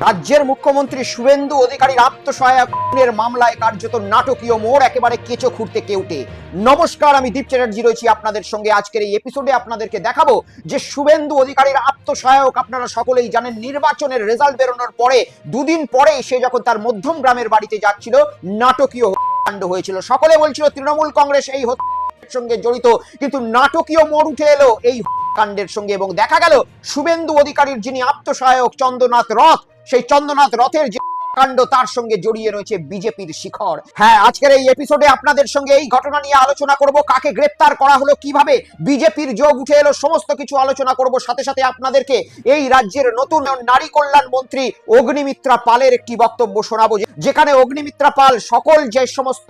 রাজ্যের মুখ্যমন্ত্রী শুভেন্দু অধিকারীর আত্মসহায়কের মামলায় কার্যত নাটকীয় মোড়, একেবারে কেঁচো খুঁড়তে কেউটে। নমস্কার, আমি দীপ চ্যাটার্জি রয়েছি আপনাদের সঙ্গে। আজকের এই এপিসোডে আপনাদেরকে দেখাবো যে শুভেন্দু অধিকারীর আত্মসহায়ক, আপনারা সকলেই জানেন, নির্বাচনের রেজাল্ট বেরোনোর পরে দুদিন পরে সে যখন তার মধ্যম গ্রামের বাড়িতে যাচ্ছিল, নাটকীয় কাণ্ড হয়েছিল। সকলে বলছিল তৃণমূল কংগ্রেস এই হত্যার সঙ্গে জড়িত, কিন্তু নাটকীয় মোড় উঠে এলো এই কাণ্ডের সঙ্গে এবং দেখা গেল শুভেন্দু অধিকারীর যিনি আত্মসহায়ক চন্দ্রনাথ রথ, সেই চন্দ্রনাথ রথের যে কাণ্ড তার সঙ্গে জড়িয়ে রয়েছে বিজেপির শিখর। হ্যাঁ, আজকের এই এপিসোডে আপনাদের সঙ্গে এই ঘটনা নিয়ে আলোচনা করব, কাকে গ্রেপ্তার করা হলো, কিভাবে বিজেপির যোগ উঠে এলো, সমস্ত কিছু আলোচনা করব। সাথে সাথে আপনাদেরকে এই রাজ্যের নতুন নারী কল্যাণ মন্ত্রী অগ্নিমিত্রা পালের একটি বক্তব্য শোনাবো, যেখানে অগ্নিমিত্রা পাল সকল যে সমস্ত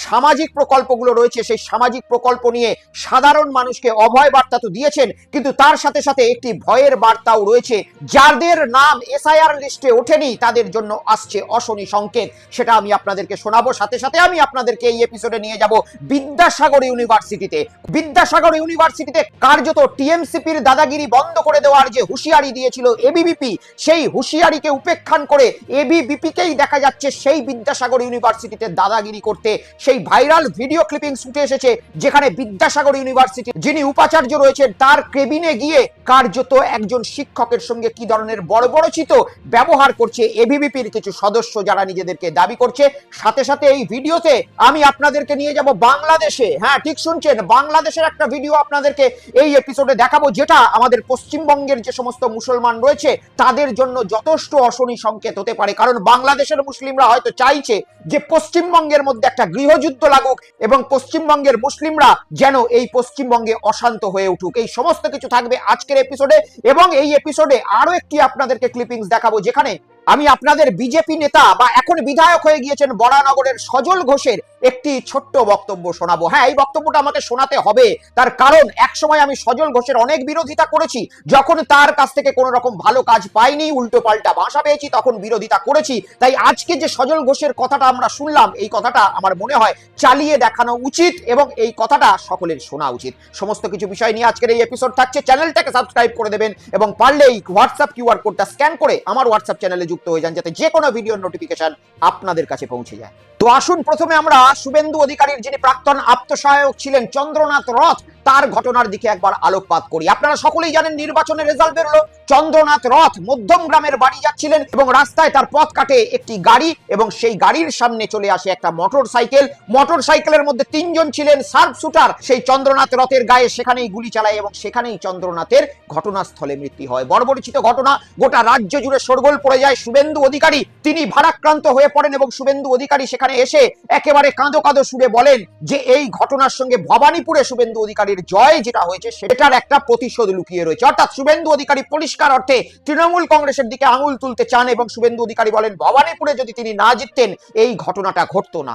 সামাজিক প্রকল্পগুলো রয়েছে সেই সামাজিক প্রকল্প নিয়ে সাধারণ মানুষকে অভয় বার্তা তো দিয়েছেন, কিন্তু তার সাথে সাথে একটি ভয়ের বার্তাও রয়েছে। যাদের নাম এসআইআর লিস্টে ওঠেনি তাদের জন্য আসছে অশনি সংকেত, সেটা আমি আপনাদেরকে শোনাবো। সাথে সাথে আমি আপনাদেরকে এই এপিসোডে নিয়ে যাব বিদ্যাসাগর ইউনিভার্সিটিতে। বিদ্যাসাগর ইউনিভার্সিটিতে কার্যত টিএমসিপির দাদাগিরি বন্ধ করে দেওয়ার যে হুঁশিয়ারি দিয়েছিল এবিভিপি, সেই হুঁশিয়ারিকে উপেক্ষা করে এবিভিপিকেই দেখা যাচ্ছে সেই বিদ্যাসাগর ইউনিভার্সিটিতে দাদাগিরি করতে। সেই ভাইরাল ভিডিও ক্লিপিংস উঠে এসেছে, যেখানে বিদ্যাসাগর ইউনিভার্সিটি যিনি উপাচার্য রয়েছেন তার কেবিনে গিয়ে কার্যত একজন শিক্ষকের সঙ্গে কি ধরনের বর্বরোচিত ব্যবহার করছে এবিভিপির কিছু সদস্য, যারা নিজেদেরকে দাবি করছে। সাথে সাথে এই ভিডিওতে আমি আপনাদেরকে নিয়ে যাব বাংলাদেশে। হ্যাঁ, ঠিক শুনছেন, বাংলাদেশের একটা ভিডিও আপনাদেরকে এই এপিসোডে দেখাবো, যেটা আমাদের পশ্চিমবঙ্গের যে সমস্ত মুসলমান রয়েছে তাদের জন্য যথেষ্ট অশনি সংকেত হতে পারে। কারণ বাংলাদেশের মুসলিমরা হয়তো চাইছে যে পশ্চিমবঙ্গের মধ্যে একটা গৃহযুদ্ধ লাগুক এবং পশ্চিমবঙ্গের মুসলিমরা যেন এই পশ্চিমবঙ্গে অশান্ত হয়ে উঠুক। এই সমস্ত কিছু থাকবে আজকের এপিসোডে, এবং এই এপিসোডে আরো একটি আপনাদেরকে ক্লিপিংস দেখাবো, যেখানে আমি আপনাদের বিজেপি নেতা বা এখন বিধায়ক হয়ে গিয়েছেন বরানগরের সজল ঘোষের একটি ছোট্ট বক্তব্য শোনাবো। হ্যাঁ, এই বক্তব্যটা আমাকে শোনাতে হবে, তার কারণ একসময় আমি সজল ঘোষের অনেক বিরোধিতা করেছি। যখন তার কাছ থেকে কোনো রকম ভালো কাজ পাইনি, উল্টো পাল্টা ভাষা পেয়েছি, তখন বিরোধিতা করেছি। তাই আজকে যে সজল ঘোষের কথাটা আমরা শুনলাম, এই কথাটা আমার মনে হয় চালিয়ে দেখানো উচিত এবং এই কথাটা সকলের শোনা উচিত। সমস্ত কিছু বিষয় নিয়ে আজকের এই এপিসোড থাকছে। চ্যানেলটাকে সাবস্ক্রাইব করে দেবেন এবং পারলে এই হোয়াটসঅ্যাপ কিউআর কোডটা স্ক্যান করে আমার হোয়াটসঅ্যাপ চ্যানেলে যুক্ত হয়ে যান, যাতে যে কোনো ভিডিওর নোটিফিকেশন আপনাদের কাছে পৌঁছে যায়। তো আসুন প্রথমে আমরা শুভেন্দু অধিকারীর যিনি প্রাক্তন আত্মসহায়ক ছিলেন চন্দ্রনাথ রথ, তার ঘটনার দিকে একবার আলোকপাত করি। আপনারা সকলেই জানেন নির্বাচনের রেজাল্ট বেরোলো, চন্দ্রনাথ রথ মধ্যম গ্রামের বাড়ি যাচ্ছিলেন এবং রাস্তায় তার পথ কাটে একটি গাড়ি এবং সেই গাড়ির সামনে চলে আসে একটা মোটর সাইকেল। মোটর সাইকেলের মধ্যে তিনজন ছিলেন শার্প শুটার, সেই চন্দ্রনাথ রথের গায়ে সেখানেই গুলি চালায় এবং সেখানেই চন্দ্রনাথের ঘটনাস্থলে মৃত্যু হয়। বর্বরোচিত ঘটনা, গোটা রাজ্য জুড়ে শোরগোল পড়ে যায়। শুভেন্দু অধিকারী তিনি ভারাক্রান্ত হয়ে পড়েন এবং শুভেন্দু অধিকারী সেখানে এসে একেবারে কাঁদো কাঁদো সুরে বলেন যে এই ঘটনার সঙ্গে ভবানীপুরে শুভেন্দু অধিকারীর জয় যেটা হয়েছে সেটার একটা প্রতিশোধ লুকিয়ে রয়েছে। অর্থাৎ শুভেন্দু অধিকারী পরিষ্কার অর্থে তৃণমূল কংগ্রেসের দিকে আঙুল তুলতে চান এবং শুভেন্দু অধিকারী বলেন ভবানীপুরে যদি তিনি না জিততেন এই ঘটনাটা ঘটতো না।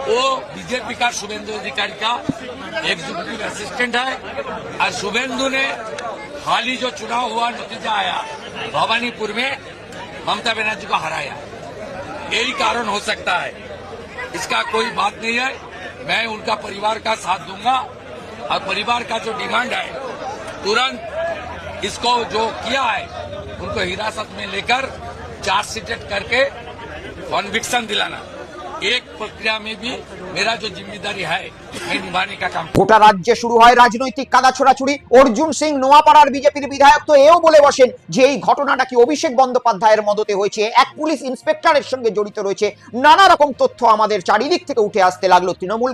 वो बीजेपी का शुभेंदु अधिकारी का एग्जीक्यूटिव असिस्टेंट है और शुभेंदु ने हाल ही जो चुनाव हुआ नतीजा आया भवानीपुर में ममता बनर्जी को हराया, यही कारण हो सकता है। इसका कोई बात नहीं है, मैं उनका परिवार का साथ दूंगा और परिवार का जो डिमांड है तुरंत इसको जो किया है उनको हिरासत में लेकर चार्जशीट करके कन्विक्शन दिलाना, एक प्रक्रिया में भी मेरा जो जिम्मेदारी है मैं निभाने का काम। গোটা রাজ্যে শুরু হয় রাজনৈতিক কাদা ছোড়াছুড়ি। অর্জুন সিং নোয়াপাড়ার বিজেপির বিধায়ক তো এও বলে বসেন যে এই ঘটনাটা কি অভিষেক বন্দ্যোপাধ্যায়ের মদতে হয়েছে, এক পুলিশ ইন্সপেক্টরের সঙ্গে জড়িত রয়েছে। নানা রকম তথ্য আমাদের চারিদিক থেকে উঠে আসতে লাগলো। তৃণমূল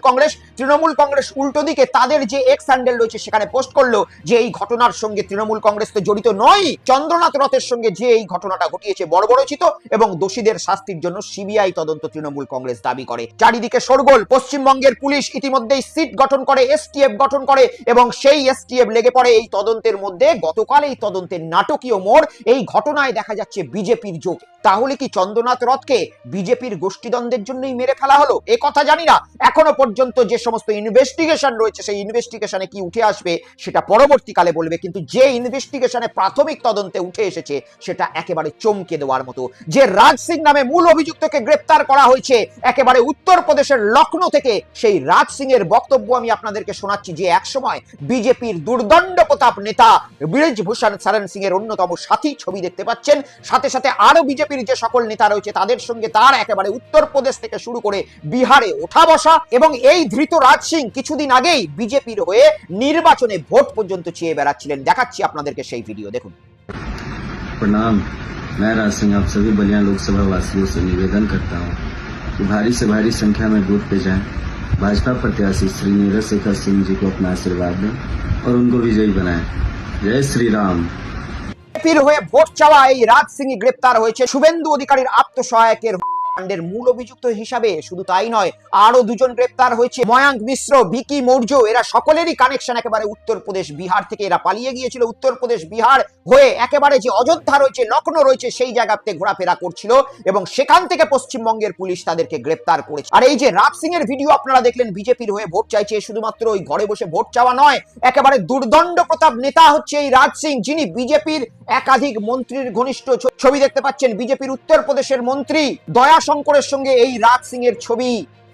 কংগ্রেস উল্টো দিকে তাদের যে এক্স হ্যান্ডেল রয়েছে সেখানে পোস্ট করলো যে এই ঘটনার সঙ্গে তৃণমূল কংগ্রেস তো জড়িত নয়, চন্দ্রনাথ রথের সঙ্গে যে এই ঘটনাটা ঘটিয়েছে বর্বরোচিত এবং দোষীদের শাস্তির জন্য সিবিআই তদন্ত তৃণমূল কংগ্রেস দাবি করে। চারিদিকে শোরগোল। পশ্চিমবঙ্গের পুলিশ ইতিমধ্যেই সিট গঠন করে, এসটিএফ গঠন করে এবং সেই এসটিএফ লেগে পড়ে এই তদন্তের মধ্যে। গতকাল এই তদন্তের নাটকীয় মোড়, এই ঘটনায় দেখা যাচ্ছে বিজেপির যোগ। তাহলে কি চন্দ্রনাথ রথকে বিজেপির গোষ্ঠীদ্বন্দ্বের জন্যই মেরে ফেলা হলো? এ কথা জানি না। এখনো পর্যন্ত যে সমস্ত ইনভেস্টিগেশন রয়েছে সেই ইনভেস্টিগেশনে কি উঠে আসবে সেটা পরবর্তীকালে বলবে, কিন্তু যে ইনভেস্টিগেশনে প্রাথমিক তদন্তে উঠে এসেছে সেটা একেবারে চমকে দেওয়ার মতো। যে রাজ সিং নামে মূল অভিযুক্তকে গ্রেপ্তার করা হয়েছে একেবারে উত্তরপ্রদেশের লখনৌ থেকে, সেই রাজ সিং এর বক্তব্য আমি আপনাদেরকে শোনাচ্ছি, যে একসময় বিজেপির দুর্দণ্ড প্রতাপ নেতা ব্রিজভূষণ শরণ সিং এর অন্যতম সাথী। ছবি দেখতে পাচ্ছেন। সাথে সাথে আরো বিজেপির যে সকল নেতা রয়েছে তাদের সঙ্গে তার একেবারে উত্তরপ্রদেশ থেকে শুরু করে বিহারে ওঠা বসা, এবং এই ধৃত রাজ সিং কিছুদিন আগেই বিজেপির হয়ে নির্বাচনে ভোট পর্যন্ত চেয়ে বেড়াচ্ছিলেন। দেখাচ্ছি আপনাদেরকে সেই ভিডিও, দেখুন। प्रणाम, मैं राज सिंह आप सभी बलिया लोकसभा वासियों से निवेदन करता हूं कि भारी से भारी संख्या में बूथ पे जाएं, भाजपा प्रत्याशी श्री नीरज शेखर सिंह जी को अपना आशीर्वाद दें और उनको विजयी बनाएं। जय श्री राम। বিজেপির হয়ে ভোট চাওয়া এই রাজ সিং গ্রেপ্তার হয়েছে শুভেন্দু অধিকারীর আত্মসহায়কের কাণ্ডের মূল অভিযুক্ত হিসাবে। শুধু তাই নয়, আরো দুজন গ্রেপ্তার হয়েছে, ময়াঙ্ক মিশ্র, ভিকি মৌর্য। এরা সকলেরই কানেকশন একেবারে উত্তরপ্রদেশ বিহার থেকে। এরা পালিয়ে গিয়েছিল উত্তরপ্রদেশ বিহার হয়ে একেবারে যে অযোধ্যা রয়েছে, লখনৌ রয়েছে, সেই জায়গাতে ঘোরাফেরা করছিল এবং সেখান থেকে পশ্চিমবঙ্গের পুলিশ তাদেরকে গ্রেপ্তার করেছে। আর এই যে রাজ সিং এর ভিডিও আপনারা দেখলেন, বিজেপির হয়ে ভোট চাইছে, শুধুমাত্র ওই ঘরে বসে ভোট চাওয়া নয়, একেবারে দুর্দণ্ড প্রতাপ নেতা হচ্ছে এই রাজ সিং, যিনি বিজেপির একাধিক মন্ত্রীর ঘনিষ্ঠ। ছবি দেখতে পাচ্ছেন, বিজেপির উত্তরপ্রদেশের মন্ত্রী দয়া শঙ্করের সঙ্গে এই রাজ সিং এর ছবি।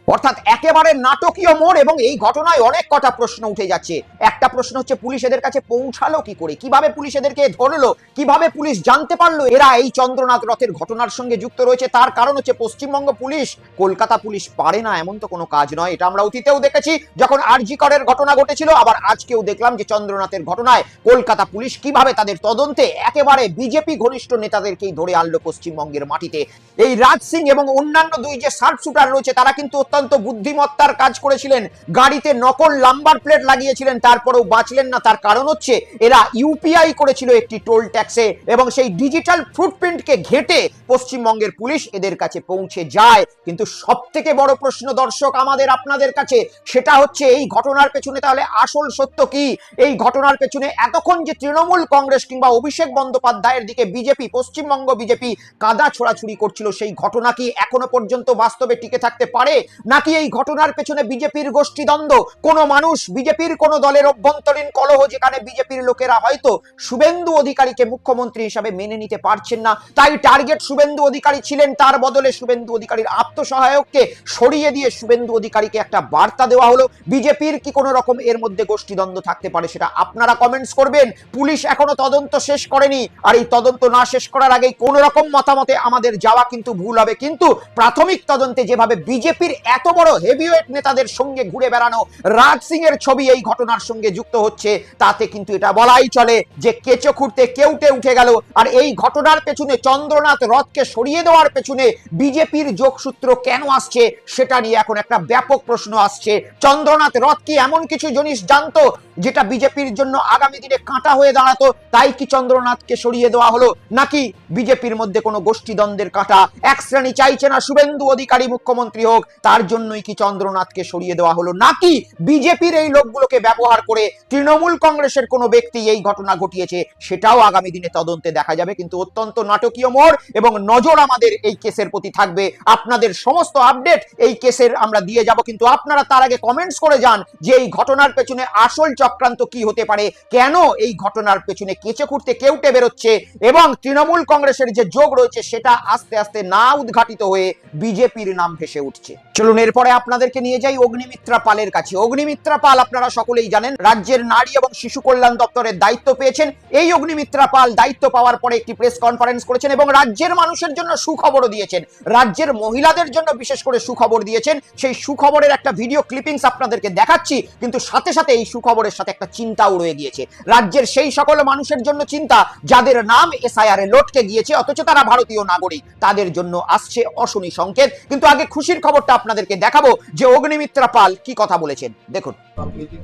অর্থাৎ একেবারে নাটকীয় মোড়। এবং এই ঘটনায় অনেক কটা প্রশ্ন উঠে যাচ্ছে। একটা প্রশ্ন হচ্ছে, পুলিশ এদের কাছে পৌঁছালো কি করে? কিভাবে পুলিশ এদেরকে ধরলো? কিভাবে পুলিশ জানতে পারলো এরা এই চন্দ্রনাথ রথের ঘটনার সঙ্গে যুক্ত রয়েছে? তার কারণ হচ্ছে পশ্চিমবঙ্গ পুলিশ, কলকাতা পুলিশ পারে না এমন তো কোনো কাজ নয়। এটা আমরা অতীতেও দেখেছি, যখন আরজি করের ঘটনা ঘটেছিল, আবার আজকেও দেখলাম যে চন্দ্রনাথের ঘটনায় কলকাতা পুলিশ কিভাবে তাদের তদন্তে একেবারে বিজেপি ঘনিষ্ঠ নেতাদেরকেই ধরে আনলো পশ্চিমবঙ্গের মাটিতে। এই রাজ সিং এবং অন্যান্য দুই যে শার্প শুটার রয়েছে তারা কিন্তু অত্যন্ত বুদ্ধিমত্তার কাজ করেছিলেন। গাড়িতে নকল নাম্বার প্লেট লাগিয়েছিলেন, তারপরেও বাঁচলেন না। তার কারণ হচ্ছে এরা ইউপিআই করেছিল একটি টোল ট্যাক্সে, এবং সেই ডিজিটাল ফুটপ্রিন্টকে ঘেঁটে পশ্চিমবঙ্গের পুলিশ এদের কাছে পৌঁছে যায়। কিন্তু সব থেকে বড় প্রশ্ন দর্শক আমাদের আপনাদের কাছে, সেটা হচ্ছে এই ঘটনার পেছনে তাহলে আসল সত্য কি? এই ঘটনার পেছনে এতক্ষণ যে তৃণমূল কংগ্রেস কিংবা অভিষেক বন্দ্যোপাধ্যায়ের দিকে বিজেপি, পশ্চিমবঙ্গ বিজেপি কাদা ছোড়াছুড়ি করছিল, সেই ঘটনা কি এখনো পর্যন্ত বাস্তবে টিকে থাকতে পারে? নাকি এই ঘটনার পেছনে বিজেপির গোষ্ঠীদ্বন্দ্ব, কোন মানুষ, বিজেপির কোন দলের অভ্যন্তরীণ কলহ, যেখানে বিজেপির লোকেরা হয়তো শুভেন্দু অধিকারীকে মুখ্যমন্ত্রী হিসাবে মেনে নিতে পারছেন না, তাই টার্গেট শুভেন্দু অধিকারী ছিলেন। তার বদলে শুভেন্দু অধিকারীর আত্মসহায়ককে সরিয়ে দিয়ে শুভেন্দু অধিকারীকে একটা বার্তা দেওয়া হলো। বিজেপির কি কোনো রকম এর মধ্যে গোষ্ঠীদ্বন্দ্ব থাকতে পারে? সেটা আপনারা কমেন্টস করবেন। পুলিশ এখনো তদন্ত শেষ করেনি, আর এই তদন্ত না শেষ করার আগেই কোন রকম মতামতে আমাদের যাওয়া কিন্তু ভুল হবে। কিন্তু প্রাথমিক তদন্তে যেভাবে বিজেপির এত বড় হেভিওয়েট নেতাদের সঙ্গে ঘুরে বেড়ানো রাজ সিং এর ছবি এই ঘটনার সঙ্গে যুক্ত হচ্ছে, তাতে কিন্তু এটা বলাই চলে যে কেঁচো খুঁড়তে কেউটে উঠে গেল। আর এই ঘটনার পেছনে, চন্দ্রনাথ রথকে সরিয়ে দেওয়ার পেছনে বিজেপির যোগসূত্র কেন আসছে সেটা নিয়ে এখন একটা ব্যাপক প্রশ্ন আসছে। চন্দ্রনাথ রথ কি এমন কিছু জিনিস জানতো যেটা বিজেপির জন্য আগামী দিনে কাঁটা হয়ে দাঁড়াতো, তাই কি চন্দ্রনাথকে সরিয়ে দেওয়া হলো? নাকি বিজেপির মধ্যে কোনো গোষ্ঠীদ্বন্দ্বের কাঁটা? এক শ্রেণী চাইছে না শুভেন্দু অধিকারী মুখ্যমন্ত্রী হোক, তার জন্যই কি চন্দ্রনাথকে সরিয়ে দেওয়া হলো? নাকি বিজেপির এই লোকগুলোকে ব্যবহার করে তৃণমূল কংগ্রেসের কোনো ব্যক্তি এই ঘটনা ঘটিয়েছে? সেটাও আগামী দিনে তদন্তে দেখা যাবে। কিন্তু অত্যন্ত নাটকীয় মোড়, এবং নজর আমাদের এই কেসের প্রতি থাকবে। আপনাদের সমস্ত আপডেট এই কেসের আমরা দিয়ে যাব, কিন্তু আপনারা তার আগে কমেন্টস করে যান যে এই ঘটনার পেছনে আসল চক্রান্ত কি হতে পারে, কেন এই ঘটনার পেছনে কেঁচো খুঁড়তে কেউটে বেরোচ্ছে, এবং তৃণমূল কংগ্রেসের যে যোগ রয়েছে সেটা আস্তে আস্তে না উদ্ঘাটিত হয়ে বিজেপির নাম ভেসে উঠছে। চলুন এরপরে আপনাদেরকে নিয়ে যাই অগ্নিমিত্রা পালের কাছে। অগ্নিমিত্রা পাল আপনারা সকলেই জানেন রাজ্যের নারী এবং শিশু কল্যাণ দপ্তরের দায়িত্ব পেয়েছেন। এই অগ্নিমিত্রা পাল দায়িত্ব পাওয়ার পরে একটি প্রেস কনফারেন্স করেছেন এবং রাজ্যের মানুষের জন্য সুখবরও দিয়েছেন, রাজ্যের মহিলাদের জন্য বিশেষ করে সুখবর দিয়েছেন। সেই সুখবরের একটা ভিডিও ক্লিপিংস আপনাদেরকে দেখাচ্ছি, কিন্তু সাথে সাথে এই সুখবরের সাথে একটা চিন্তাও রয়ে গিয়েছে। রাজ্যের সেই সকল মানুষের জন্য চিন্তা যাদের নাম এসআইআর এ লটকে গিয়েছে অথচ তারা ভারতীয় নাগরিক, তাদের জন্য আসছে অশনি সংকেত। কিন্তু আগে খুশির খবরটা আপনাদেরকে দেখাবো যে অগ্নিমিত্রা পাল কি কথা বলেছেন, দেখুন।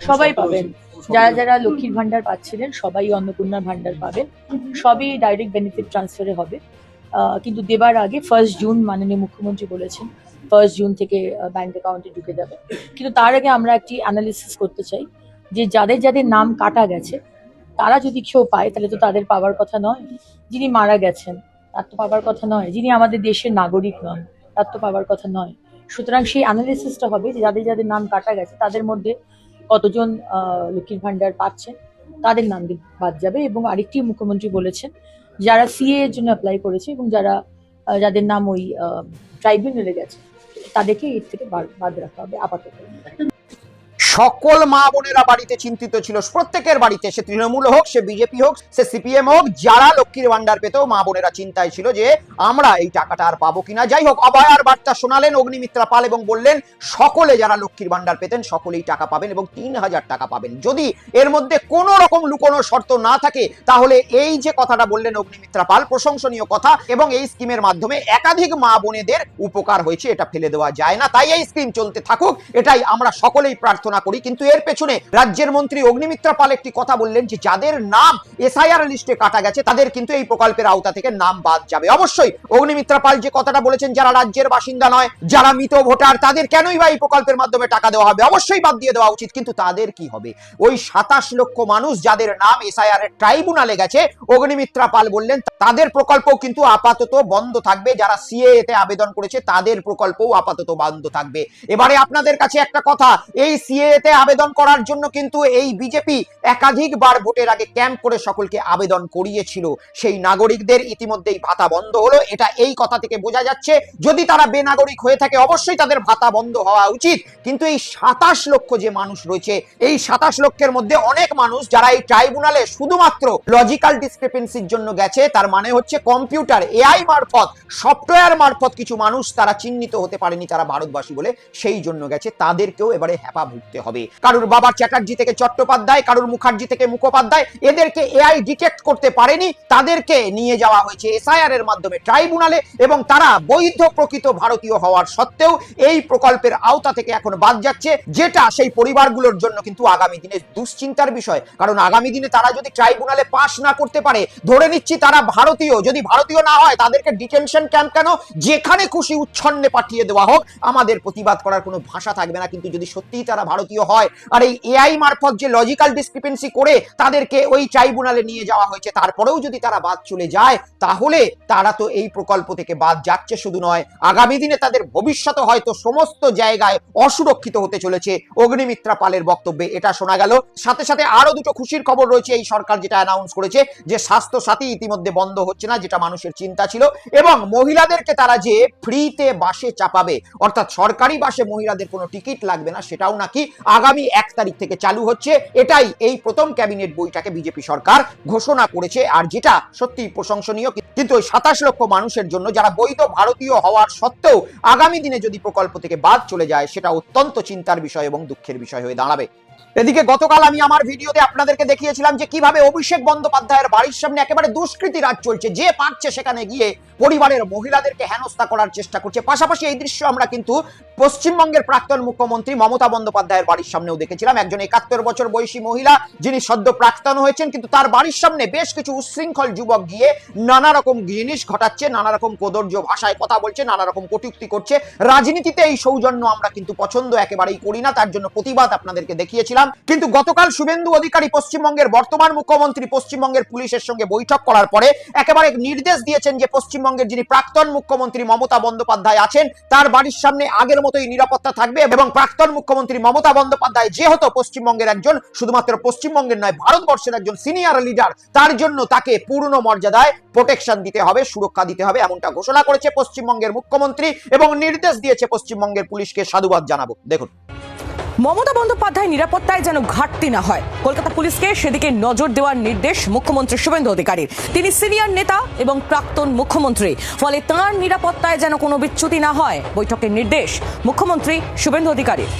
সবাই পাবেন, যারা যারা লক্ষ্মীর ভান্ডার পাচ্ছিলেন সবাই অন্নপূর্ণার ভান্ডার পাবেন, সবই ডাইরেক্ট বেনিফিট ট্রান্সফারে হবে। কিন্তু দেবার আগে 1 জুন মাননীয় মুখ্যমন্ত্রী বলেছেন 1 জুন থেকে ব্যাংক অ্যাকাউন্টে ঢুকে যাবে। কিন্তু তার আগে আমরা একটি অ্যানালিসিস করতে চাই যে যাদের যাদের নাম কাটা গেছে তারা যদি কেউ পায় তাহলে তো তাদের পাওয়ার কথা নয়। যিনি মারা গেছেন তার তো পাওয়ার কথা নয়। যিনি আমাদের দেশের নাগরিক নন, তার তো পাওয়ার কথা নয়। সুতরাং সেই অ্যানালিসিসটা হবে যে যাদের যাদের নাম কাটা গেছে তাদের মধ্যে কতজন লক্ষ্মীর ভান্ডার পাচ্ছেন, তাদের নাম বাদ যাবে। এবং আরেকটি মুখ্যমন্ত্রী বলেছেন যারা সিএ এর জন্য অ্যাপ্লাই করেছে এবং যাদের নাম ওই ট্রাইব্যুনালে গেছে তাদেরকে এর থেকে বাদ রাখা হবে আপাতত। সকল মা বোনেরা বাড়িতে চিন্তিত ছিল, প্রত্যেকের বাড়িতে, সে তৃণমূল হোক, সে বিজেপি হোক, সে সিপিএম হোক, যারা লক্ষ্মীর ভান্ডার পেত মা বোনেরা চিন্তায় ছিল যে আমরা এই টাকাটা আর পাবো কিনা। যাই হোক, অভয়ার বার্তা শোনালেন অগ্নিমিত্রা পাল এবং বললেন সকলে যারা লক্ষ্মীর ভান্ডার পেতেন সকলেই টাকা পাবেন এবং ৩,০০০ টাকা পাবেন। যদি এর মধ্যে কোনো রকম লুকোনো শর্ত না থাকে তাহলে এই যে কথাটা বললেন অগ্নিমিত্রা পাল প্রশংসনীয় কথা, এবং এই স্কিমের মাধ্যমে একাধিক মা বোনেদের উপকার হয়েছে, এটা ফেলে দেওয়া যায় না। তাই এই স্কিম চলতে থাকুক, এটাই আমরা সকলেই প্রার্থনা করি। কিন্তু এর পেছনে রাজ্যের মন্ত্রী অগ্নিমিত্রা পাল একটি কথা বললেন যে যাদের নাম এসআইআর লিস্টে কাটা গেছে তাদের কিন্তু এই প্রকল্পের আওতা থেকে নাম বাদ যাবে। অবশ্যই অগ্নিমিত্রা পাল যে কথাটা বলেছেন যারা রাজ্যের বাসিন্দা নয়, যারা মৃত ভোটার, তাদের কেনই বা এই প্রকল্পের মাধ্যমে টাকা দেওয়া হবে? অবশ্যই বাদ দিয়ে দেওয়া উচিত। কিন্তু তাদের কি হবে? ওই ২৭ লক্ষ মানুষ যাদের নাম এসআইআর এর ট্রাইব্যুনালে গেছে, অগ্নিমিত্রা পাল বললেন তাদের প্রকল্পও কিন্তু আপাতত বন্ধ থাকবে। যারা সিএএ তে আবেদন করেছে তাদের প্রকল্পও আপাতত বন্ধ থাকবে। এবারে আপনাদের কাছে একটা কথা, এই সিএএ তে আবেদন করার জন্য কিন্তু এই বিজেপি একাধিকবার ভোটের আগে ক্যাম্প করে সকলকে আবেদন করিয়েছিল। সেই নাগরিকদের ইতিমধ্যেই ভাতা বন্ধ হলো, এটা এই কথা থেকে বোঝা যাচ্ছে। যদি তারা বেনাগরিক হয়ে থাকে অবশ্যই তাদের ভাতা বন্ধ হওয়া উচিত। কিন্তু এই ২৭ লক্ষ যে মানুষ রয়েছে, এই ২৭ লক্ষের মধ্যে অনেক মানুষ যারা এই ট্রাইব্যুনালে শুধুমাত্র লজিক্যাল ডিসক্রিপেন্সির জন্য গেছে, তার মানে হচ্ছে কম্পিউটার এআই মারফত, সফটওয়্যার মারফত কিছু মানুষ তারা চিহ্নিত হতে পারেনি তারা ভারতবাসী বলে, সেই জন্য গেছে। তাদেরকেও এবারে হ্যাপা ভুগতে হবে। কারুর বাবা চ্যাটার্জি থেকে চট্টোপাধ্যায়, কারুর মুখার্জি থেকে মুখোপাধ্যায়, এদেরকে এআই ডিটেক্ট করতে পারেনি, তাদেরকে নিয়ে যাওয়া হয়েছে এসআইআর এর মাধ্যমে ট্রাইব্যুনালে, এবং তারা বৈধ প্রকৃত ভারতীয় হওয়ার সত্ত্বেও এই প্রকল্পের আওতা থেকে এখন বাদ যাচ্ছে, যেটা সেই পরিবারগুলোর জন্য কিন্তু আগামী দিনে দুশ্চিন্তার বিষয়। কারণ আগামী দিনে তারা যদি ট্রাইব্যুনালে পাস না করতে পারে, ধরে নিচ্ছি তারা ভারতীয়, যদি ভারতীয় না হয় তাদেরকে ডিটেনশন ক্যাম্প কেন, যেখানে খুশি উচ্ছন্নে পাঠিয়ে দেওয়া হোক, আমাদের প্রতিবাদ করার কোনো ভাষা থাকবে না। কিন্তু যদি সত্যিই তারা ভারতীয় হয় আর এই এআই মারফত যে লজিক্যাল ডিসক্রিপেন্সি করে তাদেরকে ওই ট্রাইব্যুনালে নিয়ে যাওয়া হয়েছে, তারপরেও যদি তারা বাদ চলে যায়, তাহলে তারা তো এই প্রকল্প থেকে বাদ যাচ্ছে শুধু নয়, আগামী দিনে তাদের ভবিষ্যৎ হয়তো সমস্ত জায়গায় অসুরক্ষিত হতে চলেছে। অগ্নিমিত্রা পালের বক্তব্যে এটা শোনা গেল। সাথে সাথে আরো দুটো খুশির খবর রয়েছে। এই সরকার যেটা অ্যানাউন্স করেছে যে স্বাস্থ্য সাথী ইতিমধ্যে বন্ধ হচ্ছে না, যেটা মানুষের চিন্তা ছিল, এবং মহিলাদেরকে তারা যে ফ্রিতে বাসে চাপাবে, অর্থাৎ সরকারি বাসে মহিলাদের কোনো টিকিট লাগবে না, সেটাও নাকি আগামী ১ তারিখ থেকে চালু হচ্ছে। এটাই এই প্রথম ক্যাবিনেট বৈঠকে বিজেপি সরকার ঘোষণা করেছে, আর যেটা সত্যি প্রশংসনীয়। কিন্তু ওই ২৭ লক্ষ মানুষের জন্য যারা বৈধ ভারতীয় হওয়ার সত্ত্বেও আগামী দিনে যদি প্রকল্প থেকে বাদ চলে যায়, সেটা অত্যন্ত চিন্তার বিষয় এবং দুঃখের বিষয় হয়ে দাঁড়াবে। এদিকে গতকাল আমি আমার ভিডিওতে আপনাদেরকে দেখিয়েছিলাম যে কিভাবে অভিষেক বন্দ্যোপাধ্যায়ের বাড়ির সামনে একেবারে দুষ্কৃতী রাজ চলছে, যে পারছে সেখানে গিয়ে পরিবারের মহিলাদেরকে হেনস্থা করার চেষ্টা করছে। পাশাপাশি এই দৃশ্য আমরা কিন্তু পশ্চিমবঙ্গের প্রাক্তন মুখ্যমন্ত্রী মমতা বন্দ্যোপাধ্যায়ের বাড়ির সামনেও দেখেছিলাম। একজন ৭১ বছর বয়সী মহিলা, যিনি সদ্য প্রাক্তন হয়েছেন, কিন্তু তার বাড়ির সামনে বেশ কিছু উচ্ছৃঙ্খল যুবক গিয়ে নানা রকম জিনিস ঘটাচ্ছে, নানা রকম কদর্য ভাষায় কথা বলছে, নানা রকম কটূক্তি করছে। রাজনীতিতে এই সৌজন্য আমরা কিন্তু পছন্দ একেবারেই করি না, তার জন্য প্রতিবাদ আপনাদেরকে দেখিয়েছিলাম। কিন্তু গতকাল শুভেন্দু অধিকারী পশ্চিমবঙ্গের বর্তমান মুখ্যমন্ত্রী পশ্চিমবঙ্গের পুলিশের সঙ্গে বৈঠক করার পরে একেবারে নির্দেশ দিয়েছেন যে পশ্চিমবঙ্গের যিনি প্রাক্তন মুখ্যমন্ত্রী মমতা বন্দ্যোপাধ্যায় আছেন, তার বাড়ির সামনে আগের মতোই নিরাপত্তা থাকবে, এবং প্রাক্তন মুখ্যমন্ত্রী মমতা বন্দ্যোপাধ্যায় যেহেতু পশ্চিমবঙ্গের একজন, শুধুমাত্র পশ্চিমবঙ্গের নয় ভারতবর্ষের একজন সিনিয়র লিডার, তার জন্য তাকে পূর্ণ মর্যাদায় প্রোটেকশন দিতে হবে, সুরক্ষা দিতে হবে, এমনটা ঘোষণা করেছে পশ্চিমবঙ্গের মুখ্যমন্ত্রী এবং নির্দেশ দিয়েছে পশ্চিমবঙ্গের পুলিশকে। সাধুবাদ জানাবো। দেখুন, মমতা বন্দ্যোপাধ্যায় নিরাপত্তায় যেন ঘাটতি না হয়, কলকাতা পুলিশকে সেদিকে নজর দেওয়ার নির্দেশ মুখ্যমন্ত্রী শুভেন্দু অধিকারীর। তিনি সিনিয়র নেতা এবং প্রাক্তন মুখ্যমন্ত্রী, ফলে তাঁর নিরাপত্তায় যেন কোনো বিচ্যুতি না হয়, বৈঠকের নির্দেশ মুখ্যমন্ত্রী শুভেন্দু অধিকারীর।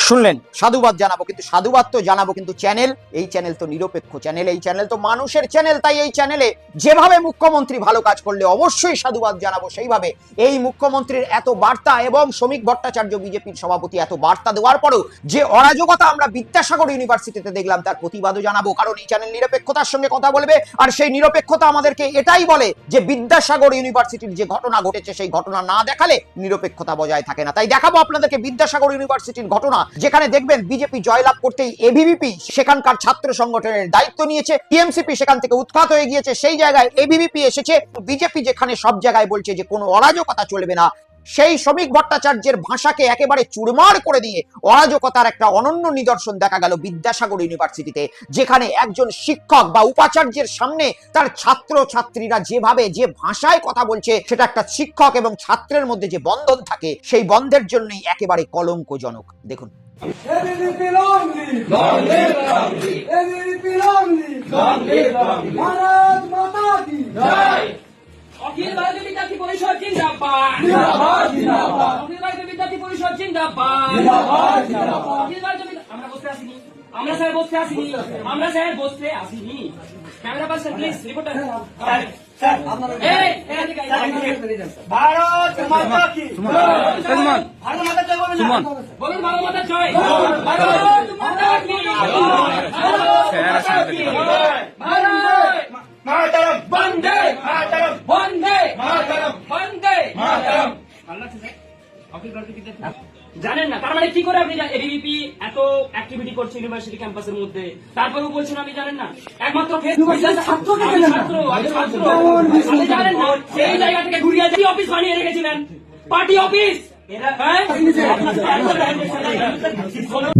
শুনলেন, সাধুবাদ জানাবো। কিন্তু সাধুবাদ তো জানাবো, কিন্তু চ্যানেল, এই চ্যানেল তো নিরপেক্ষ চ্যানেল, এই চ্যানেল তো মানুষের চ্যানেল। তাই এই চ্যানেলে যেভাবে মুখ্যমন্ত্রী ভালো কাজ করলে অবশ্যই সাধুবাদ জানাবো, সেইভাবে এই মুখ্যমন্ত্রীর এত বার্তা এবং শ্রমিক ভট্টাচার্য বিজেপির সভাপতি এত বার্তা দেওয়ার পরেও যে অরাজকতা আমরা বিদ্যাসাগর ইউনিভার্সিটিতে দেখলাম, তার প্রতিবাদও জানাবো। কারণ এই চ্যানেল নিরপেক্ষতার সঙ্গে কথা বলবে, আর সেই নিরপেক্ষতা আমাদেরকে এটাই বলে যে বিদ্যাসাগর ইউনিভার্সিটির যে ঘটনা ঘটেছে সেই ঘটনা না দেখালে নিরপেক্ষতা বজায় থাকে না। তাই দেখাবো আপনাদেরকে বিদ্যাসাগর ইউনিভার্সিটির ঘটনা, যেখানে দেখবেন বিজেপি জয়লাভ করতেই এবিভিপি সেখানকার ছাত্র সংগঠনের দায়িত্ব নিয়েছে, টিএমসিপি সেখান থেকে উৎখাত হয়ে গিয়েছে, সেই জায়গায় এবিভিপি এসেছে। বিজেপি যেখানে সব জায়গায় বলছে যে কোনো অরাজকতা চলবে না, সেই শ্রমিক ভট্টাচার্যের ভাষাকে একেবারে চুরমার করে দিয়ে অরাজকতার একটা অনন্য নিদর্শন দেখা গেল বিদ্যাসাগর ইউনিভার্সিটিতে, যেখানে একজন শিক্ষক বা উপাচার্যের সামনে তার ছাত্র ছাত্রীরা যেভাবে যে ভাষায় কথা বলছে, সেটা একটা শিক্ষক এবং ছাত্রের মধ্যে যে বন্ধন থাকে, সেই বন্ধের জন্যই একেবারে কলঙ্কজনক। দেখুন। ABVP long live! Long live! Long live! ABVP long live! Long live! Long live! Bharat Mata ki jai! অখিল ভারতীয় বিদ্যার্থী পরিষদ জিন্দাবাদ! জিন্দাবাদ! জিন্দাবাদ! অখিল ভারতীয় বিদ্যার্থী পরিষদ জিন্দাবাদ! জিন্দাবাদ! জিন্দাবাদ! অখিল ভারতীয় আমরা বসতে আসিনি, আমরা স্যার বসতে আসিনি, আমরা স্যার বসতে আসিনি। Camera person please, reporter sir আপনারা ভারত মাতা কি জয়! ভারত মাতা জয় বলুন না। বলুন ভারত মাতা জয়! ভারত মাতা কি জয়! ভারত মাতা কি জয়! ভারত মাতারম! বন্দে মাতারম! বন্দে মাতারম! বন্দে মাতারম! জানেন না, তার মানে কি করে আপনি এবিভিপি এত অ্যাক্টিভিটি করছে ইউনিভার্সিটি ক্যাম্পাসের মধ্যে, তারপরেও বলছেন আপনি জানেন না? একমাত্র ছাত্র আপনি জানেন না? সেই জায়গা থেকে ঘুরিয়ে যে অফিস বানিয়ে রেখেছিলেন, পার্টি অফিস।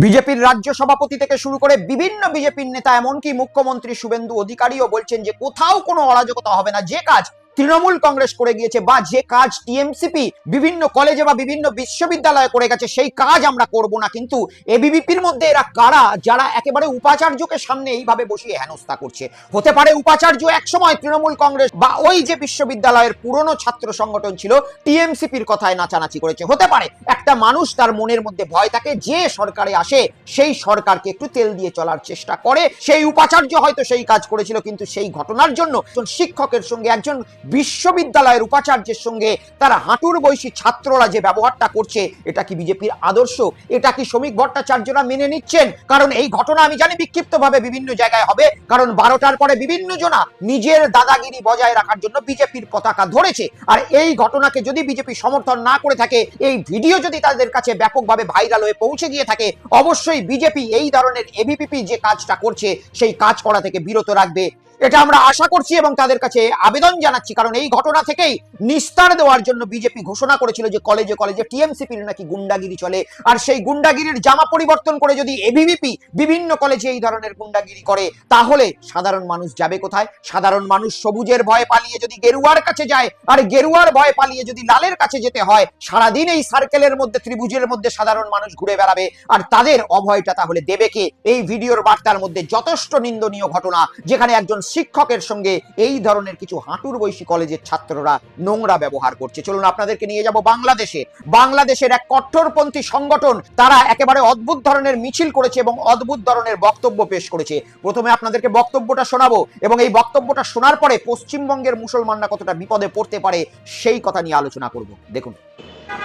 বিজেপির রাজ্য সভাপতি থেকে শুরু করে বিভিন্ন বিজেপির নেতা, এমনকি মুখ্যমন্ত্রী শুভেন্দু অধিকারীও বলছেন যে কোথাও কোনো অরাজকতা হবে না। যে কাজ তৃণমূল কংগ্রেস করে গিয়েছে বা যে কাজ টিএমসিপি বিভিন্ন কলেজে বা বিভিন্ন বিশ্ববিদ্যালয়ে করে গেছে, সেই কাজ আমরা করব না। কিন্তু এবিভিপির মধ্যে এরা কারা যারা একেবারে উপাচার্যকে সামনে এইভাবে বসিয়ে হেনস্থা করছে? হতে পারে উপাচার্য একসময় তৃণমূল কংগ্রেস বা ওই যে বিশ্ববিদ্যালয়ের পুরনো ছাত্র সংগঠন ছিল টিএমসিপির কথায় নাচানাচি করেছে। হতে পারে একটা মানুষ তার মনের মধ্যে ভয় থাকে, যে সরকারে আসে সেই সরকারকে একটু তেল দিয়ে চলার চেষ্টা করে, সেই উপাচার্য হয়তো সেই কাজ করেছিল। কিন্তু সেই ঘটনার জন্য একজন শিক্ষকের সঙ্গে, একজন বিশ্ববিদ্যালয়ের উপাচার্যের সঙ্গে তারা হাঁটুর বয়সী ছাত্ররা যে ব্যবহারটা করছে, এটা কি বিজেপির আদর্শ? এটা কি শ্রমিক ভট্টাচার্যরা মেনে নিচ্ছেন? কারণ এই ঘটনা আমি জানি বিক্ষিপ্তভাবে বিভিন্ন জায়গায় হবে, কারণ 12টার পরে বিভিন্ন জনা নিজের দাদাগিরি বজায় রাখার জন্য বিজেপির পতাকা ধরেছে। আর এই ঘটনাকে যদি বিজেপি সমর্থন না করে থাকে, এই ভিডিও যদি তাদের কাছে ব্যাপকভাবে ভাইরাল হয়ে পৌঁছে গিয়ে থাকে, অবশ্যই বিজেপি এই ধরনের এবিভিপি যে কাজটা করছে সেই কাজ করা থেকে বিরত রাখবে, এটা আমরা আশা করছি এবং তাদের কাছে আবেদন জানাচ্ছি। কারণ এই ঘটনা থেকেই নিস্তার দেওয়ার জন্য বিজেপি ঘোষণা করেছিল যে কলেজে কলেজে টিএমসিপির নাকি গুন্ডাগিরি চলে। আর সেই গুন্ডাগিরির জামা পরিবর্তন করে যদি এবিভিপি বিভিন্ন কলেজে এই ধরনের গুন্ডাগিরি করে, তাহলে সাধারণ মানুষ যাবে কোথায়? সাধারণ মানুষ সবুজের ভয়ে পালিয়ে যদি গেরুয়ার কাছে যায়, আর গেরুয়ার ভয়ে পালিয়ে যদি লালের কাছে যেতে হয়, সারাদিন এই সার্কেলের মধ্যে, ত্রিভুজের মধ্যে সাধারণ মানুষ ঘুরে বেড়াবে। আর তাদের অভয়টা তাহলে দেবে কে? এই ভিডিওর বার্তার মধ্যে যথেষ্ট নিন্দনীয় ঘটনা, যেখানে একজন শিক্ষকের সঙ্গে এই ধরনের কিছু হাঁটুর বয়সী কলেজের ছাত্ররা নোংরা ব্যবহার করছে। চলুন আপনাদেরকে নিয়ে যাব বাংলাদেশে। বাংলাদেশের এক কট্টরপন্থী সংগঠন, তারা একেবারে অদ্ভুত ধরনের মিছিল করেছে এবং অদ্ভুত ধরনের বক্তব্য পেশ করেছে। প্রথমে আপনাদেরকে বক্তব্যটা শোনাবো এবং এই বক্তব্যটা শোনার পরে পশ্চিমবঙ্গের মুসলমানরা কতটা বিপদে পড়তে পারে সেই কথা নিয়ে আলোচনা করব। দেখুন।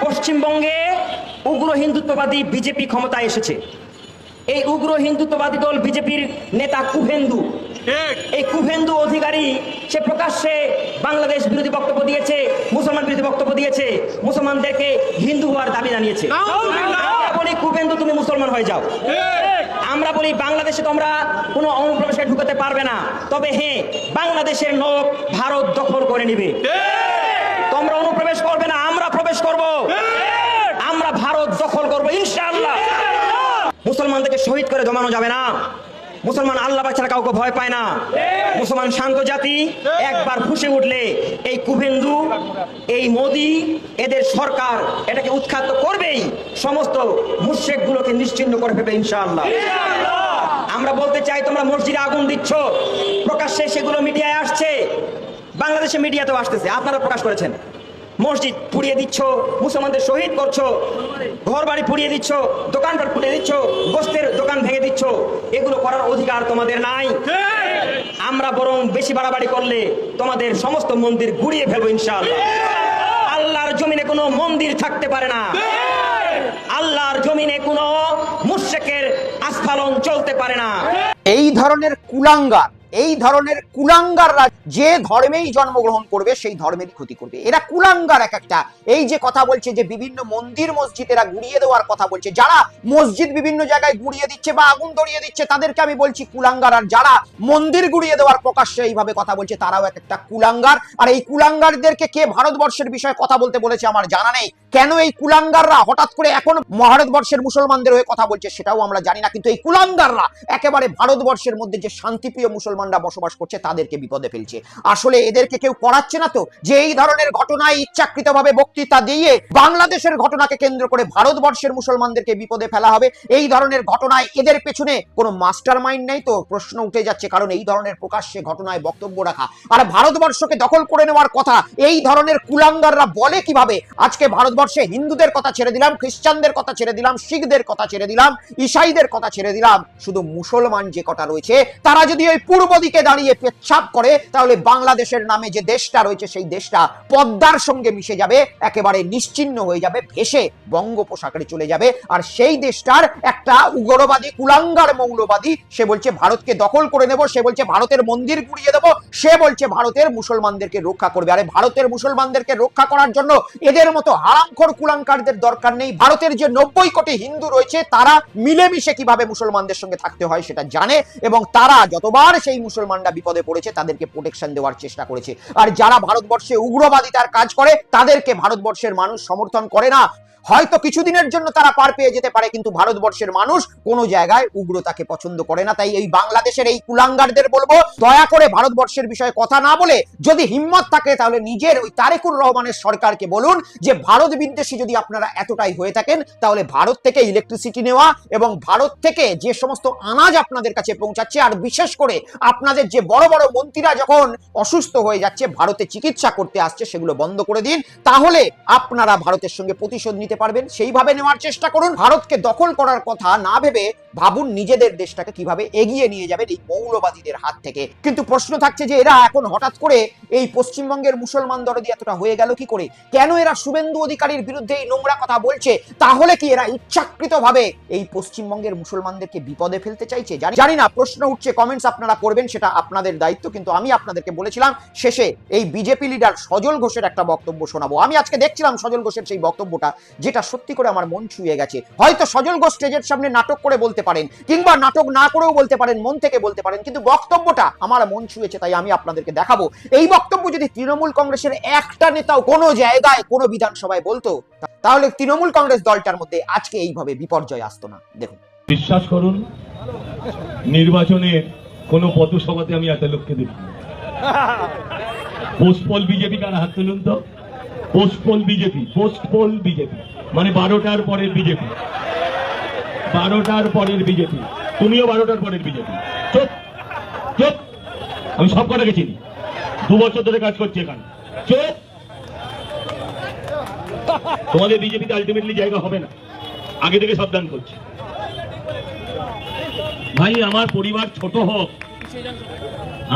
পশ্চিমবঙ্গে উগ্র হিন্দুত্ববাদী বিজেপি ক্ষমতায় এসেছে। এই উগ্র হিন্দুত্ববাদী দল বিজেপির নেতা কুভেন্দু, এই কুভেন্দু অধিকারী সে প্রকাশ্যে বাংলাদেশ বিরোধী বক্তব্য দিয়েছে, মুসলমান বিরোধী বক্তব্য দিয়েছে, মুসলমানদেরকে হিন্দু হওয়ার দাবি জানিয়েছে। আমরা বলি কুভেন্দু তুমি মুসলমান হয়ে যাও। আমরা বলি বাংলাদেশে তোমরা কোনো অনুপ্রবেশে ঢুকাতে পারবে না, তবে হ্যাঁ বাংলাদেশের লোক ভারত দখল করে নিবে। তোমরা অনুপ্রবেশ করবে না, আমরা প্রবেশ করব, আমরা ভারত দখল করব ইনশাআল্লাহ। মুসলমানদেরকে শহীদ করে জমানো যাবে না। মুসলমান আল্লাহ ছাড়া কাউকে ভয় পায় না। মুসলমান শান্ত জাতি। একবার ফুঁসে উঠলে এই কুভেন্দু, এই মোদি, এদের সরকার এটাকে উৎখাত করবেই, সমস্ত মুশরিকগুলোকে নিশ্চিহ্ন করে ফেলবে ইনশাআল্লাহ। আমরা বলতে চাই তোমরা মসজিদে আগুন দিচ্ছ, প্রকাশ্যে সেগুলো মিডিয়ায় আসছে, বাংলাদেশে মিডিয়াতেও আসতেছে, আপনারা প্রকাশ করেছেন। মসজিদ পুড়িয়ে দিচ্ছ, মুসলমানদের শহীদ করছো, ঘর বাড়ি পুড়িয়ে দিচ্ছ, দোকানপাট পুড়িয়ে দিচ্ছ, গোস্তের দোকান ভেঙে দিচ্ছ, এগুলো করার অধিকার তোমাদের নাই। আমরা বরং বেশি বাড়াবাড়ি করলে তোমাদের সমস্ত মন্দির গুড়িয়ে ফেলবো ইনশাআল্লাহ। আল্লাহর জমিনে কোনো মন্দির থাকতে পারে না, আল্লাহর জমিনে কোনো মুশরিকের আস্ফালন চলতে পারে না। এই ধরনের কুলাঙ্গার এই ধরনের কুলাঙ্গাররা যে ধর্মেই জন্মগ্রহণ করবে সেই ধর্মেরই ক্ষতি করবে। এরা কুলাঙ্গার এক একটা। এই যে কথা বলছে যে বিভিন্ন মন্দির মসজিদ এরা গুড়িয়ে দেওয়ার কথা বলছে, যারা মসজিদ বিভিন্ন জায়গায় গুড়িয়ে দিচ্ছে বা আগুন ধরিয়ে দিচ্ছে তাদেরকে আমি বলছি কুলাঙ্গার, আর যারা মন্দির গুড়িয়ে দেওয়ার প্রকাশ্যে এইভাবে কথা বলছে তারাও এক একটা কুলাঙ্গার। আর এই কুলাঙ্গারদেরকে কে ভারতবর্ষের বিষয়ে কথা বলতে বলেছে আমার জানা নেই। কেন এই কুলাঙ্গাররা হঠাৎ করে এখন ভারতবর্ষের মুসলমানদের হয়ে কথা বলছে সেটাও আমরা জানি না, কিন্তু এই কুলাঙ্গাররা একেবারে ভারতবর্ষের মধ্যে যে শান্তিপ্রিয় মুসলমানরা বসবাস করছে তাদেরকে বিপদে ফেলছে। আসলে এদেরকে কেউ করাচ্ছে না তো, যে এই ধরনের ঘটনায় ইচ্ছাকৃতভাবে বক্তৃতা দিয়ে বাংলাদেশের ঘটনাকে কেন্দ্র করে ভারতবর্ষের মুসলমানদেরকে বিপদে ফেলা হবে। এই ধরনের ঘটনায় এদের পেছনে কোনো মাস্টার মাইন্ড নেই তো? প্রশ্ন উঠে যাচ্ছে, কারণ এই ধরনের প্রকাশ্যে ঘটনায় বক্তব্য রাখা আর ভারতবর্ষকে দখল করে নেওয়ার কথা এই ধরনের কুলাঙ্গাররা বলে কিভাবে? আজকে ভারতবর্ষে হিন্দুদের কথা ছেড়ে দিলাম, খ্রিস্টানদের কথা ছেড়ে দিলাম, শিখদের কথা ছেড়ে দিলাম, ঈসাইদের কথা ছেড়ে দিলাম, শুধু মুসলমান যে কটা রয়েছে তারা যদি ওই পূর্ব দিকে দাঁড়িয়ে পেচ্ছাপ করে তাহলে বাংলাদেশের নামে যে দেশটা রয়েছে সেই দেশটা পদ্মার সঙ্গে মিশে যাবে, একেবারে নিশ্চিহ্ন হয়ে যাবে, ভেসে বঙ্গোপসাগরে চলে যাবে। আর সেই দেশটার একটা উগ্রবাদী কুলাঙ্গার মৌলবাদী সে বলছে ভারতকে দখল করে নেব, সে বলছে ভারতের মন্দির গুড়িয়ে দেব, সে বলছে ভারতের মুসলমানদেরকে রক্ষা করবে। আরে ভারতের মুসলমানদেরকে রক্ষা করার জন্য এদের মতো হারামখোর কুলাঙ্গারদের দরকার নেই। ভারতের যে 90 কোটি হিন্দু রয়েছে তারা মিলেমিশে কিভাবে মুসলমানদের সঙ্গে থাকতে হয় সেটা জানে, এবং তারা যতবার সেই মুসলমানরা বিপদে পড়েছে তাদেরকে প্রোটেকশন দেওয়ার চেষ্টা করেছে। আর যারা ভারতবর্ষে উগ্রবাদিতার কাজ করে তাদেরকে ভারতবর্ষের মানুষ সমর্থন করে না। হয়তো কিছুদিনের জন্য তারা পার পেয়ে যেতে পারে, কিন্তু ভারতবর্ষের মানুষ কোনো জায়গায় উগ্রতাকে পছন্দ করে না। তাই এই বাংলাদেশের এই কুলাঙ্গারদের বলবো, দয়া করে ভারতবর্ষের বিষয়ে কথা না বলে যদি হিম্মত থাকে তাহলে নিজের ওই তারেকুর রহমানের সরকারকে বলুন যে ভারত বিদ্বেষী যদি আপনারা এতটাই হয়ে থাকেন তাহলে ভারত থেকে ইলেকট্রিসিটি নেওয়া এবং ভারত থেকে যে সমস্ত আনাজ আপনাদের কাছে পৌঁছাচ্ছে, আর বিশেষ করে আপনাদের যে বড় বড় মন্ত্রীরা যখন অসুস্থ হয়ে যাচ্ছে ভারতে চিকিৎসা করতে আসছে সেগুলো বন্ধ করে দিন, তাহলে আপনারা ভারতের সঙ্গে প্রতিশোধ নিতে পারবেন। সেইভাবে নেওয়ার চেষ্টা করুন। ভারতকে দখল করার কথা না ভেবে ভাবুন নিজেদের দেশটাকে কিভাবে এগিয়ে নিয়ে যাবেন এই মৌলবাদীদের হাত থেকে। কিন্তু প্রশ্ন থাকছে যে এরা এখন হঠাৎ করে এই পশ্চিমবঙ্গের মুসলমান দরদি এতটা হয়ে গেল কি করে? কেন এরা শুভেন্দু অধিকারীর বিরুদ্ধে এই নোংরা কথা বলছে? তাহলে কি এরা ইচ্ছাকৃতভাবে এই পশ্চিমবঙ্গের মুসলমানদেরকে বিপদে ফেলতে চাইছে? জানি না, প্রশ্ন উঠছে, কমেন্টস আপনারা করবেন, সেটা আপনাদের দায়িত্ব। কিন্তু আমি আপনাদেরকে বলেছিলাম শেষে এই বিজেপি লিডার সজল ঘোষের একটা বক্তব্য শোনাবো। আমি আজকে দেখছিলাম সজল ঘোষের সেই বক্তব্যটা, যেটা সত্যি করে আমার মন ছুঁয়ে গেছে। হয়তো সজল ঘোষ স্টেজের সামনে নাটক করে বলতে পারেন, কিংবা নাটক না করেও বলতে পারেন, মন থেকে বলতে পারেন, কিন্তু বক্তব্যটা আমার মন ছুঁয়েছে, তাই আমি আপনাদেরকে দেখাবো। এই বক্তব্য যদি তৃণমূল কংগ্রেসের একটা নেতাও কোনো জায়গায় কোনো বিধানসভায় বলতো তাহলে তৃণমূল কংগ্রেস দলটার মধ্যে আজকে এইভাবে বিপর্যয় আসতো না। দেখুন, বিশ্বাস করুন, নির্বাচনে কোনো পথসভাতে আমি এত লোককে দেখি। পোস্টপোল বিজেপি কারা হাত তুলুন তো? পোস্টপোল বিজেপি, পোস্টপোল বিজেপি মানে 12টার পরের বিজেপি, 12টার পরের বিজেপি। তুমিও 12টার পরের বিজেপি। চুপ চুপ, আমি সব কটাকে চিনি, 2 বছর ধরে কাজ করছি এখানে। চুপ, তোমাদের বিজেপিতে আলটিমেটলি জায়গা হবে না, আগে থেকে সাবধান করছি। ভাই, আমার পরিবার ছোট হোক,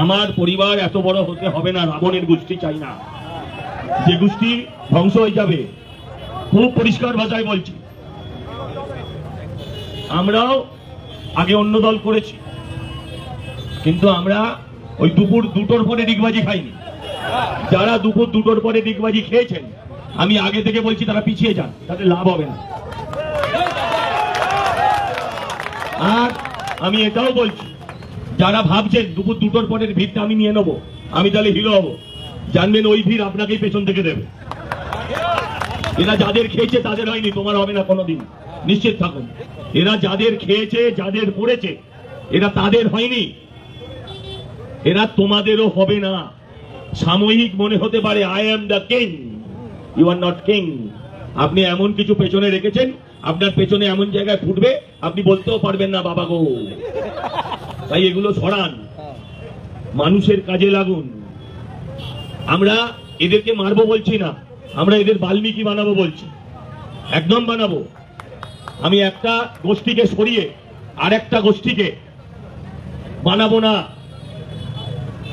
আমার পরিবার এত বড় হতে হবে না। রাবণের গোষ্ঠী চাই না, যে গোষ্ঠী ধ্বংস হয়ে যাবে। খুব পরিষ্কার ভাষায় বলছি, আমরাও আগে অন্য দল করেছি, কিন্তু আমরা ওই দুপুর 2টোর পরে ডিগবাজি খাইনি। যারা দুপুর 2টোর পরে ডিগবাজি খেয়েছেন, আমি আগে থেকে বলছি তারা পিছিয়ে যান, তাদের লাভ হবে না। আর আমি এটাও বলছি, যারা ভাবছেন দুপুর 2টোর পরের ভিড়টা আমি নিয়ে নেবো, আমি তাহলে হিরো হবো, জানবেন ওই ভিড় আপনাকেই পেছন থেকে দেবে। এরা যাদের খেয়েছে তাদের হয়নি, তোমার হবে না কোনোদিন, নিশ্চিত থাকুন। এরা যাদের খেয়েছে, যাদের পড়েছে, এরা তাদের হয়নি, এরা তোমাদেরও হবে না। সাময়িক মনে হতে পারে I am the king, you are not king. আপনি এমন কিছু পেছনে রেখেছেন, আপনার পেছনে এমন জায়গায় ফুটবে আপনি বলতেও পারবেন না বাবা গো। তাই এগুলো সরান, মানুষের কাজে লাগুন। আমরা এদেরকে মারবো বলছি না, আমরা এদের বাল্মীকি বানাবো বলছি, একদম বানাবো। আমি একটা গোষ্ঠীকে সরিয়ে আর একটা গোষ্ঠীকে বানাবো না,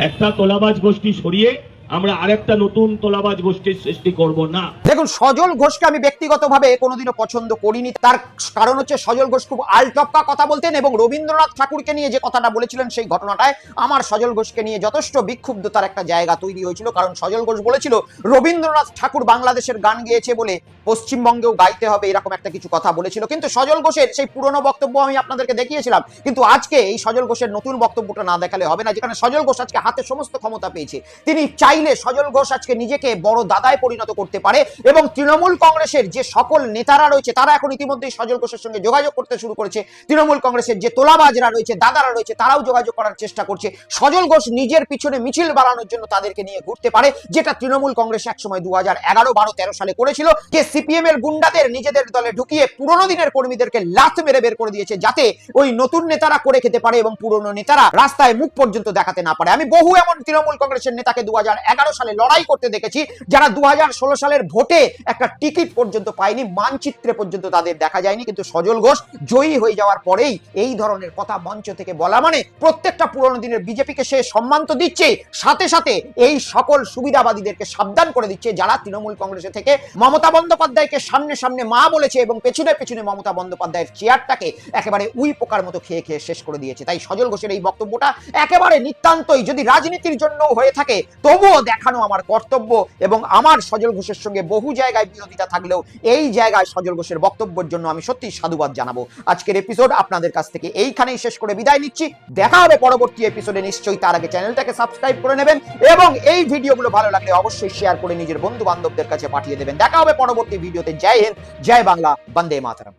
একটা তোলাবাজ গোষ্ঠী সরিয়ে আমরা আরেকটা নতুন তোলাবাজ গোষ্ঠীর সৃষ্টি করব না। দেখুন, সজল ঘোষকে আমি ব্যক্তিগতভাবে কোনোদিনও পছন্দ করিনি। তার কারণ হচ্ছে সজল ঘোষ খুব আলটপকা কথা বলতেন এবং রবীন্দ্রনাথ ঠাকুরকে নিয়ে যে কথাটা বলেছিলেন সেই ঘটনাটায় আমার সজল ঘোষকে নিয়ে যথেষ্ট বিক্ষুব্ধতার একটা জায়গা তৈরি হয়েছিল। কারণ সজল ঘোষ বলেছিল রবীন্দ্রনাথ ঠাকুর বাংলাদেশের গান গেয়েছে বলে পশ্চিমবঙ্গেও গাইতে হবে, এরকম একটা কিছু কথা বলেছিল। কিন্তু সজল ঘোষের সেই পুরনো বক্তব্য আমি আপনাদেরকে দেখিয়েছিলাম। কিন্তু আজকে এই সজল ঘোষের নতুন বক্তব্যটা না দেখালে হবে না, যেখানে সজল ঘোষ আজকে হাতে সমস্ত ক্ষমতা পেয়েছে। তিনি চাইলে সজল ঘোষ আজকে নিজেকে বড় দাদায় পরিণত করতে পারে এবং তৃণমূল কংগ্রেসের যে সকল নেতারা রয়েছে তারা এখন ইতিমধ্যেই সজল ঘোষের সঙ্গে যোগাযোগ করতে শুরু করেছে। তৃণমূল কংগ্রেসের যে তোলাবাজরা রয়েছে, দাদারা রয়েছে, তারাও যোগাযোগ করার চেষ্টা করছে। সজল ঘোষ নিজের পিছনে মিছিল বাড়ানোর জন্য তাদেরকে নিয়ে ঘুরতে পারে, যেটা তৃণমূল কংগ্রেস একসময় 2011, 12, 13 সালে করেছিল, যে সিপিএম এর গুন্ডাদের নিজেদের দলে ঢুকিয়ে পুরনো দিনের কর্মীদেরকে লাথ মেরে বের করে দিয়েছে, যাতে ওই নতুন নেতারা করে খেতে পারে এবং পুরনো নেতারা রাস্তায় মুখ পর্যন্ত দেখাতে না পারে। আমি বহু এমন তৃণমূল কংগ্রেসের নেতাকে 2011 সালে লড়াই করতে দেখেছি, যারা 2016 সালের ভোটে একটা টিকিট পর্যন্ত পায়নি, মানচিত্রে পর্যন্ত তাদের দেখা যায়নি। কিন্তু সজল ঘোষ জয়ী হয়ে যাওয়ার পরেই এই ধরনের কথা মঞ্চ থেকে বলা মানে প্রত্যেকটা পুরনো দিনের বিজেপিকে সে সম্মান তো দিচ্ছে, সাথে সাথে এই সকল সুবিধাবাদীদেরকে সাবধান করে দিচ্ছে যারা তৃণমূল কংগ্রেসে থেকে মমতা বন্দ্যোপাধ্যায়কে সামনে সামনে মা বলেছে এবং পেছনে পেছনে মমতা বন্দ্যোপাধ্যায়ের চেয়ারটাকে একেবারে উই পোকার মতো খেয়ে খেয়ে শেষ করে দিয়েছে। তাই সজল ঘোষের এই বক্তব্যটা একেবারে নিতান্তই, যদি রাজনীতির জন্য হয়ে থাকে তবুও দেখানো আমার কর্তব্য। এবং আমার সজল ঘোষের সঙ্গে বহু জায়গায় বিরোধিতা থাকলেও এই জায়গায় সজল ঘোষের বক্তব্যের জন্য আমি সত্যি সাধুবাদ জানাবো। আজকের এপিসোড আপনাদের কাছ থেকে এইখানেই শেষ করে বিদায় নিচ্ছি। দেখা হবে পরবর্তী এপিসোডে নিশ্চয়ই। তার আগে চ্যানেলটাকে সাবস্ক্রাইব করে নেবেন এবং এই ভিডিওগুলো ভালো লাগলে অবশ্যই শেয়ার করে নিজের বন্ধু বান্ধবদের কাছে পাঠিয়ে দেবেন। দেখা হবে পরবর্তী ভিডিওতে। জয় হিন্দ, জয় বাংলা, বন্দে মাতরম।